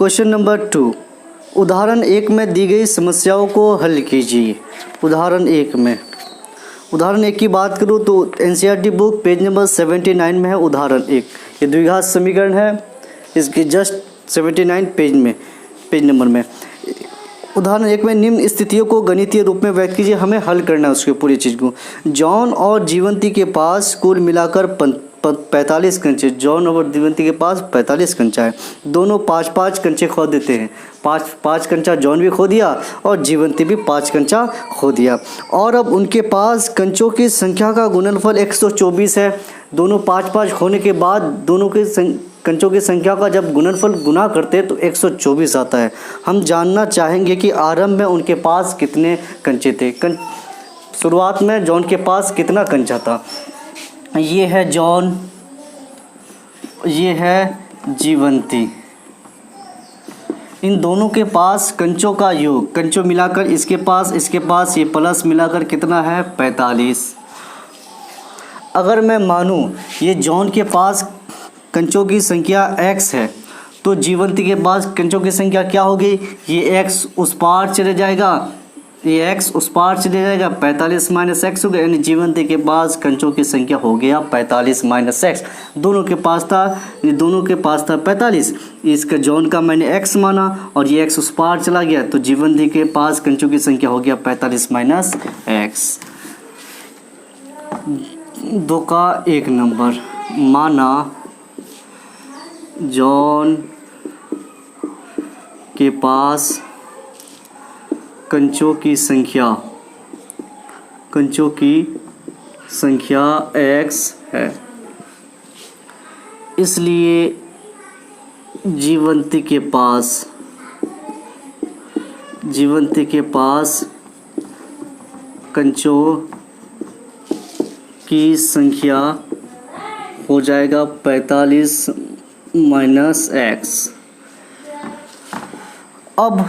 Question number 2, उदाहरण 1 में दी गई समस्याओं को हल कीजिए। उदाहरण 1 की बात करूँ तो एनसीईआरटी बुक पेज नंबर 79 में है उदाहरण 1। ये द्विघात समीकरण है, इसके जस्ट 79 पेज नंबर में। उदाहरण 1 में निम्न स्थितियों को गणितीय रूप में व्यक्त कीजिए। हमें हल करना है उसके पूरी चीज़ को। जॉन और जीवंती के पास कुल मिलाकर 45 कंचे। जॉन और जीवंती के पास 45 कंचा है। दोनों 5-5 कंचे खो देते हैं। 5 कंचा जॉन भी खो दिया और जीवंती भी 5 कंचा खो दिया। और अब उनके पास कंचों की संख्या का गुणनफल 124 है। दोनों 5-5 खोने के बाद दोनों के कंचों की संख्या का जब गुणनफल गुना करते हैं तो 124 आता है। हम जानना चाहेंगे कि आरंभ में उनके पास कितने कंचे थे। शुरुआत में जॉन के पास कितना कंचा था। ये है जॉन, ये है जीवंती। इन दोनों के पास कंचों का योग, कंचों मिलाकर इसके पास ये प्लस मिलाकर कितना है 45। अगर मैं मानूं ये जॉन के पास कंचों की संख्या x है तो जीवंती के पास कंचों की संख्या क्या होगी। ये x उस पार चले जाएगा, ये x उस पार चले जाएगा, 45 माइनस एक्स हो गया, यानी जीवंती के पास कंचों की संख्या हो गया 45 माइनस एक्स। दोनों के पास था 45। इसका जॉन का मैंने x माना और ये x उस पार चला गया तो जीवंती के पास कंचों की संख्या हो गया 45 माइनस एक्स। 2 का 1 नंबर, माना जॉन के पास कंचों की संख्या x है, इसलिए जीवंती के पास कंचों की संख्या हो जाएगा 45 माइनस एक्स। अब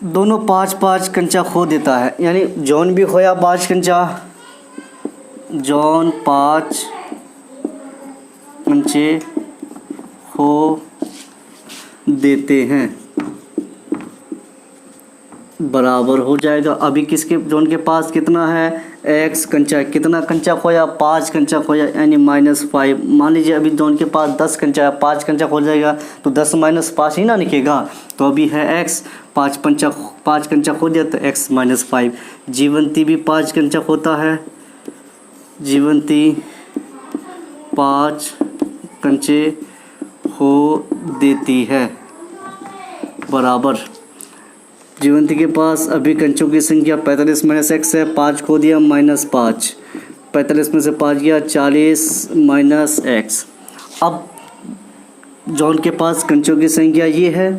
दोनों 5-5 कंचा खो देता है, यानी जॉन भी खोया 5 कंचा। जॉन 5 कंचे खो देते हैं, बराबर हो जाएगा। अभी किसके जॉन के पास कितना है x कंचा। कितना कंचा खोया 5 कंचा खोया, यानी -5। मान लीजिए अभी जॉन के पास 10 कंचा है, 5 कंचा खो जाएगा तो 10 माइनस 5 ही ना निकलेगा। तो अभी है x, 5 कंचा खो दिया तो x -5। जीवंती भी 5 कंचा खोता है, जीवंती 5 कंचे खो देती है, बराबर। जीवंती के पास अभी कंचों की संख्या 45 माइनस एक्स है, 5 खो दिया -5, 45 में से 5 गया 40 माइनस एक्स। अब जॉन के पास कंचों की संख्या ये है,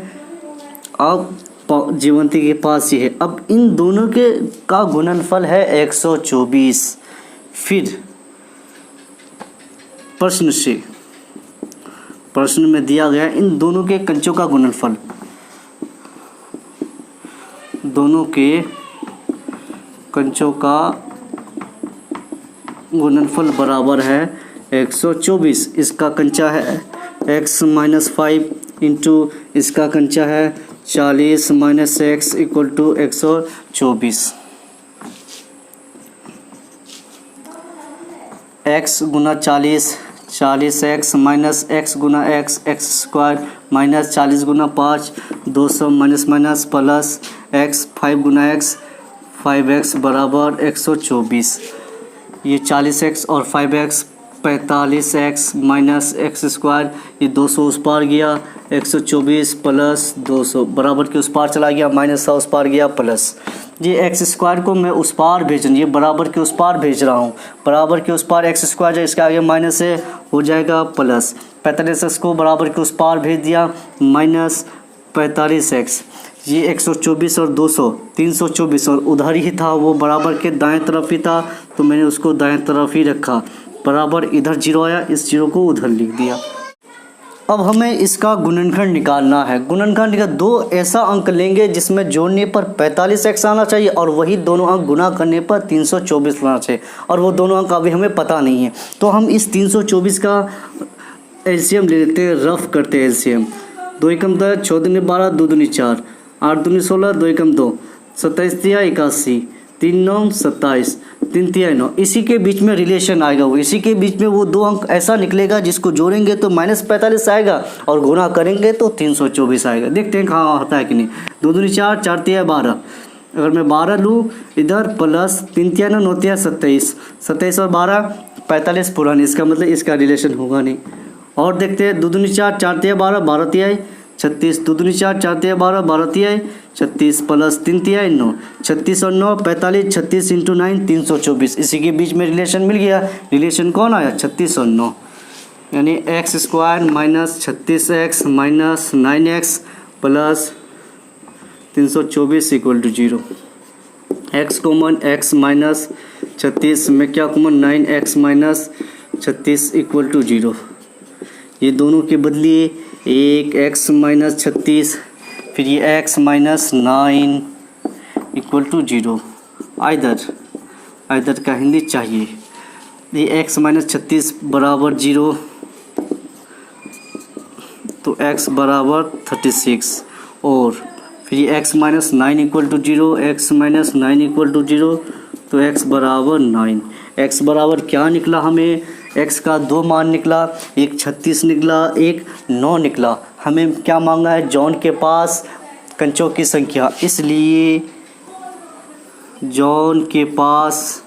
अब जीवंती के पास ये है। अब इन दोनों के का गुणनफल है 124। फिर प्रश्न में दिया गया इन दोनों के कंचों का गुणनफल, दोनों के कंचों का गुणनफल बराबर है 124। इसका कंचा है x -5 इंटू इसका कंचा है 40 minus x equal to 124। x गुना 40 एक्स माइनस एक्स गुना एक्स स्क्वायर माइनस 40 गुना 5 200 माइनस प्लस एक्स 5 गुना एक्स 5x बराबर 124। ये 40x और 5x 45x minus x square, ये 200 उस पार गया, 124 प्लस 200 बराबर के उस पार चला गया, माइनस था उस पार गया प्लस। ये एक्स स्क्वायर को मैं उस पार भेज रहा हूँ, ये बराबर के उस पार भेज रहा हूँ। बराबर के उस पार एक्स स्क्वायर जो इसके आगे माइनस है हो जाएगा प्लस। 45x को बराबर के उस पार भेज दिया, माइनस 45x। ये 124 और 200 324 और उधर ही था, वो बराबर के दाएं तरफ ही था तो मैंने उसको दाएं तरफ ही रखा। बराबर इधर जीरो आया, इस जीरो को उधर लिख दिया। अब हमें इसका गुणनखंड निकालना है। गुणनखंड का 2 ऐसा अंक लेंगे जिसमें जोड़ने पर 45x आना चाहिए और वही दोनों अंक गुना करने पर 324 आना चाहिए, और वो दोनों अंक अभी हमें पता नहीं है। तो हम इस 324 का एलसीएम ले लेते हैं, रफ करते हैं एलसीएम। 2 एकम 10, 6 दूनी 12, 2 दूनी 4, 8 दूनी 16, 2 एकम 2, 27 तिया 81, 3 9 27, 3 तिया 9। इसी के बीच में रिलेशन आएगा, वो इसी के बीच में वो दो अंक ऐसा निकलेगा जिसको जोड़ेंगे तो -45 आएगा और गुणा करेंगे तो 324 आएगा। देखते हैं कहाँ आता है कि नहीं। 2 दूनी 4, 4 तिया 12, अगर मैं 12 लूँ इधर प्लस 3 तिया 9, 9 तिया 27, 27 और 12 45 पुरानी, इसका मतलब इसका रिलेशन होगा नहीं। और देखते हैं 2 दूनी 4, 4 तिया 12, 12 तिया 36, 2 दूनी 4, 4 तिया 12, 12 तिया 36 प्लस 3 तिया 9, 36 और 9 45, 36 × 9 324। इसी के बीच में रिलेशन मिल गया। रिलेशन कौन आया? 36 और 9, यानी x² minus 36x minus 9x plus 324 equal to 0। x common x minus 36 में क्या common 9x minus 36 equal to 0। ये दोनों के बदलिए एक x माइनस 36, फिर ये x minus 9 equal to 0। Either का हिंदी चाहिए। ये x माइनस 36 बराबर 0 तो x बराबर 36, और फिर ये x minus 9 equal to 0, x minus 9 equal to 0 तो x बराबर 9। x बराबर क्या निकला हमें? x का दो मान निकला, एक 36 निकला, एक 9 निकला। हमें क्या मांगा है? जॉन के पास कंचों की संख्या, इसलिए जॉन के पास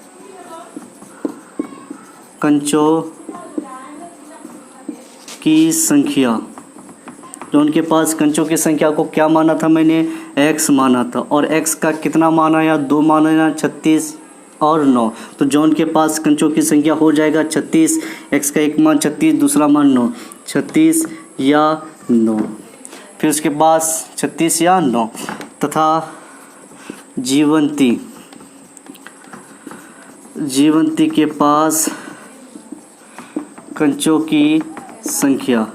कंचों की संख्या, जॉन के पास कंचों की संख्या को क्या माना था मैंने? x माना था, और x का कितना मान आया? 2 मान आया, 36 और 9। तो जॉन के पास कंचों की संख्या हो जाएगा 36, x का एक मान 36, दूसरा मान 9, 36 या 9, फिर उसके पास 36 या 9 तथा जीवंती के पास कंचों की संख्या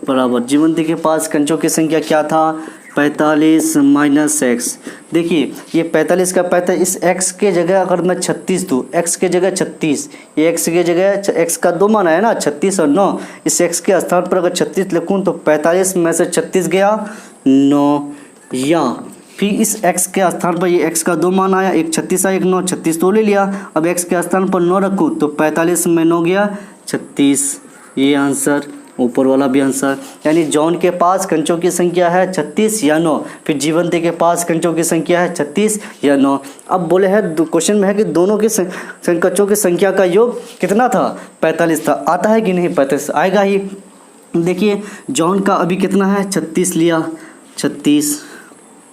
बराबर, जीवंती के पास कंचों की संख्या क्या था? 45 माइनस x। देखिए ये 45 का 45, इस x के जगह अगर मैं 36 दूँ, x के जगह 36, ये x के जगह x का दो मान है ना, 36 और 9, इस x के स्थान पर अगर 36 लिखूँ तो 45 में से 36 गया 9, या फिर इस x के स्थान पर ये x का दो मान आया, एक 36 आया, एक 9, 36 तो ले लिया। अब x के स्थान पर 9 रखूँ तो 45 में 9 गया 36। ये आंसर, ऊपर वाला भी आंसर, यानी जॉन के पास कंचों की संख्या है 36 या 9, फिर जीवंती के पास कंचों की संख्या है 36 या 9। अब बोले है क्वेश्चन में है कि दोनों के कंचों की संख्या का योग कितना था? 45 था। आता है कि नहीं? 45 आएगा ही। देखिए जॉन का अभी कितना है? 36 लिया, 36।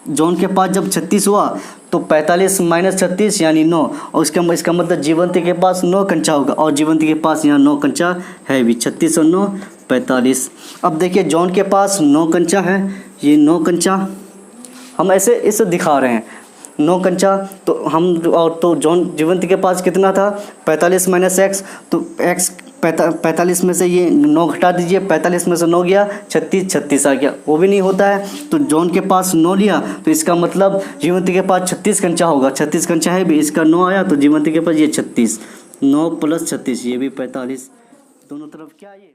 जॉन के पास जब 36 हुआ तो 45 माइनस 36 यानी 9, और इसका मतलब जीवंती के पास 9 कंचा होगा, और जीवंती के पास यहाँ 9 कंचा है भी। 36 और 9 45। अब देखिए जॉन के पास 9 कंचा है, ये 9 कंचा हम ऐसे इसे दिखा रहे हैं 9 कंचा, तो हम और तो जॉन जीवंती के पास कितना था? 45 माइनस x, तो x 45 में से ये 9 घटा दीजिए, 45 में से 9 गया 36, 36 आ गया, वो भी नहीं होता है। तो जॉन के पास 9 लिया तो इसका मतलब जीवंती के पास 36 कंचा होगा, 36 कंचा है भी, इसका 9 आया तो जीवंती के पास ये 36, 9 प्लस 36 ये भी 45, दोनों तरफ क्या ये